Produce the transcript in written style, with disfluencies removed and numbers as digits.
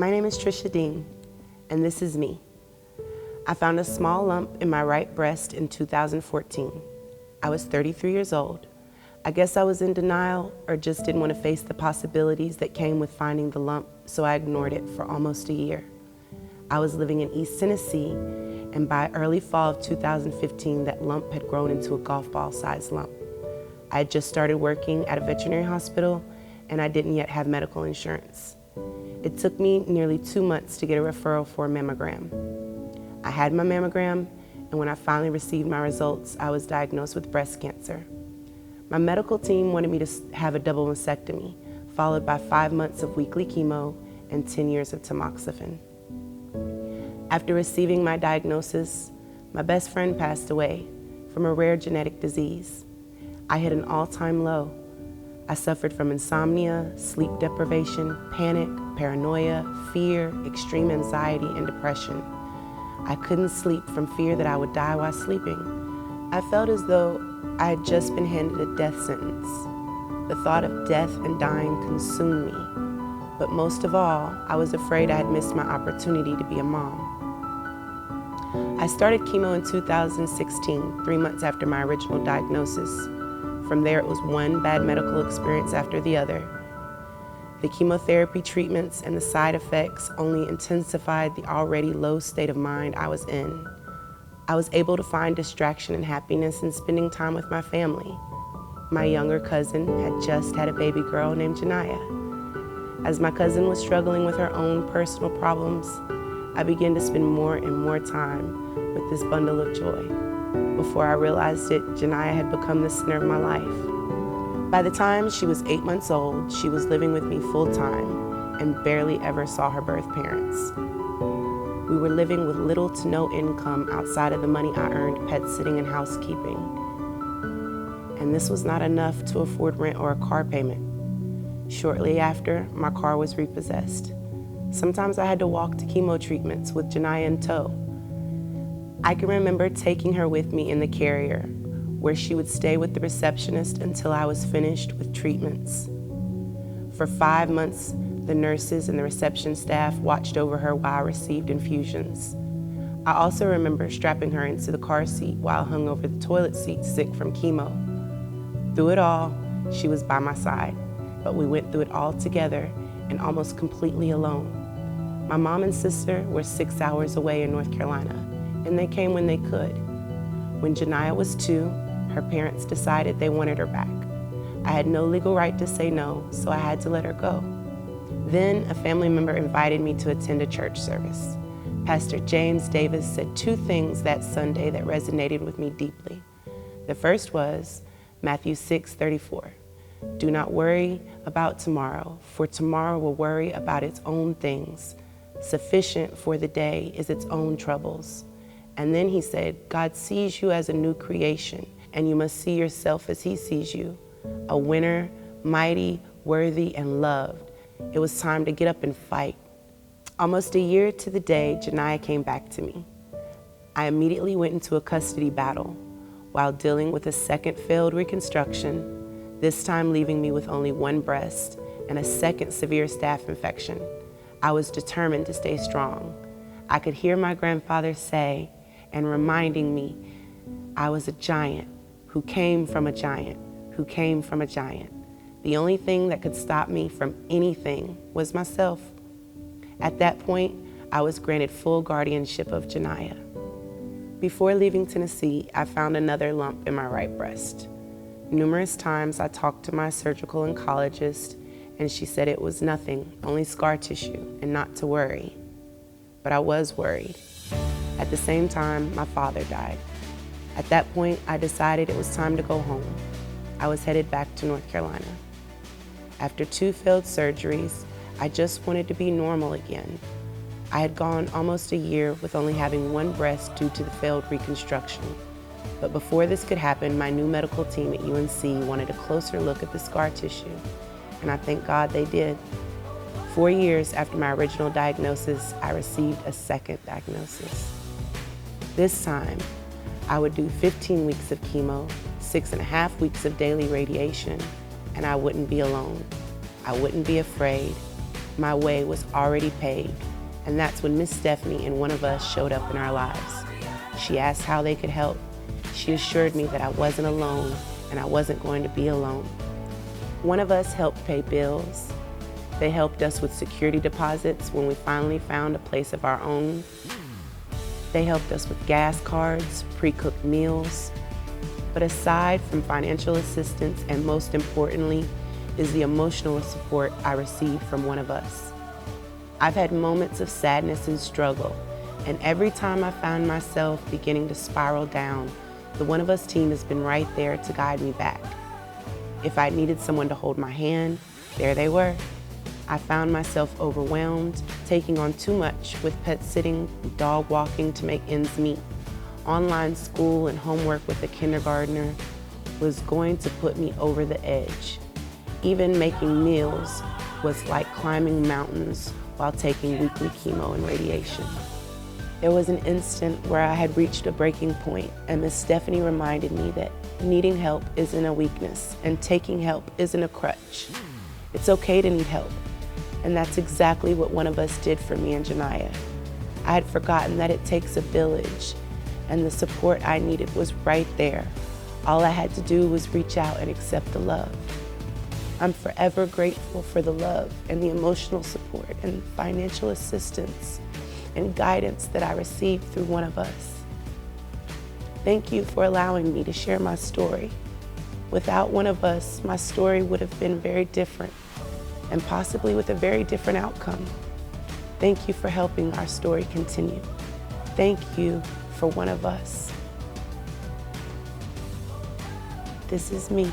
My name is Tricia Dean, and this is me. I found a small lump in my right breast in 2014. I was 33 years old. I guess I was in denial or just didn't want to face the possibilities that came with finding the lump, so I ignored it for almost a year. I was living in East Tennessee, and by early fall of 2015, that lump had grown into a golf ball-sized lump. I had just started working at a veterinary hospital, and I didn't yet have medical insurance. It took me nearly 2 months to get a referral for a mammogram. I had my mammogram, and when I finally received my results, I was diagnosed with breast cancer. My medical team wanted me to have a double mastectomy, followed by 5 months of weekly chemo and 10 years of tamoxifen. After receiving my diagnosis, my best friend passed away from a rare genetic disease. I hit an all-time low. I suffered from insomnia, sleep deprivation, panic, paranoia, fear, extreme anxiety, and depression. I couldn't sleep from fear that I would die while sleeping. I felt as though I had just been handed a death sentence. The thought of death and dying consumed me. But most of all, I was afraid I had missed my opportunity to be a mom. I started chemo in 2016, 3 months after my original diagnosis. From there, it was one bad medical experience after the other. The chemotherapy treatments and the side effects only intensified the already low state of mind I was in. I was able to find distraction and happiness in spending time with my family. My younger cousin had just had a baby girl named Janiyah. As my cousin was struggling with her own personal problems, I began to spend more and more time with this bundle of joy. Before I realized it, Janiyah had become the center of my life. By the time she was 8 months old, she was living with me full-time and barely ever saw her birth parents. We were living with little to no income outside of the money I earned pet sitting and housekeeping. And this was not enough to afford rent or a car payment. Shortly after, my car was repossessed. Sometimes I had to walk to chemo treatments with Janiyah in tow. I can remember taking her with me in the carrier, where she would stay with the receptionist until I was finished with treatments. For 5 months, the nurses and the reception staff watched over her while I received infusions. I also remember strapping her into the car seat while hung over the toilet seat sick from chemo. Through it all, she was by my side, but we went through it all together and almost completely alone. My mom and sister were 6 hours away in North Carolina, and they came when they could. When Janiyah was 2, her parents decided they wanted her back. I had no legal right to say no, so I had to let her go. Then a family member invited me to attend a church service. Pastor James Davis said 2 things that Sunday that resonated with me deeply. The first was Matthew 6:34. Do not worry about tomorrow, for tomorrow will worry about its own things. Sufficient for the day is its own troubles. And then he said, God sees you as a new creation, and you must see yourself as he sees you, a winner, mighty, worthy, and loved. It was time to get up and fight. Almost a year to the day, Janiyah came back to me. I immediately went into a custody battle while dealing with a second failed reconstruction, this time leaving me with only one breast and a second severe staph infection. I was determined to stay strong. I could hear my grandfather say, and reminding me, I was a giant who came from a giant who came from a giant. The only thing that could stop me from anything was myself. At that point, I was granted full guardianship of Janiyah. Before leaving Tennessee, I found another lump in my right breast. Numerous times I talked to my surgical oncologist, and she said it was nothing, only scar tissue, and not to worry. But I was worried. At the same time, my father died. At that point, I decided it was time to go home. I was headed back to North Carolina. After 2 failed surgeries, I just wanted to be normal again. I had gone almost a year with only having one breast due to the failed reconstruction. But before this could happen, my new medical team at UNC wanted a closer look at the scar tissue, and I thank God they did. 4 years after my original diagnosis, I received a second diagnosis. This time, I would do 15 weeks of chemo, 6.5 weeks of daily radiation, and I wouldn't be alone. I wouldn't be afraid. my way was already paved, and that's when Miss Stephanie and one of us showed up in our lives. She asked how they could help. She assured me that I wasn't alone and I wasn't going to be alone. One of us helped pay bills. They helped us with security deposits when we finally found a place of our own. They helped us with gas cards, pre-cooked meals. But aside from financial assistance, and most importantly, is the emotional support I received from one of us. I've had moments of sadness and struggle, and every time I found myself beginning to spiral down, the One of Us team has been right there to guide me back. If I needed someone to hold my hand, there they were. I found myself overwhelmed, taking on too much with pet sitting, dog walking to make ends meet. Online school and homework with a kindergartner was going to put me over the edge. Even making meals was like climbing mountains while taking weekly chemo and radiation. There was an instant where I had reached a breaking point, and Miss Stephanie reminded me that needing help isn't a weakness and taking help isn't a crutch. It's okay to need help. And that's exactly what One of Us did for me and Janiyah. I had forgotten that it takes a village, and the support I needed was right there. All I had to do was reach out and accept the love. I'm forever grateful for the love and the emotional support and financial assistance and guidance that I received through One of Us. Thank you for allowing me to share my story. Without One of Us, my story would have been very different, and possibly with a very different outcome. Thank you for helping our story continue. Thank you for One of Us. This is me.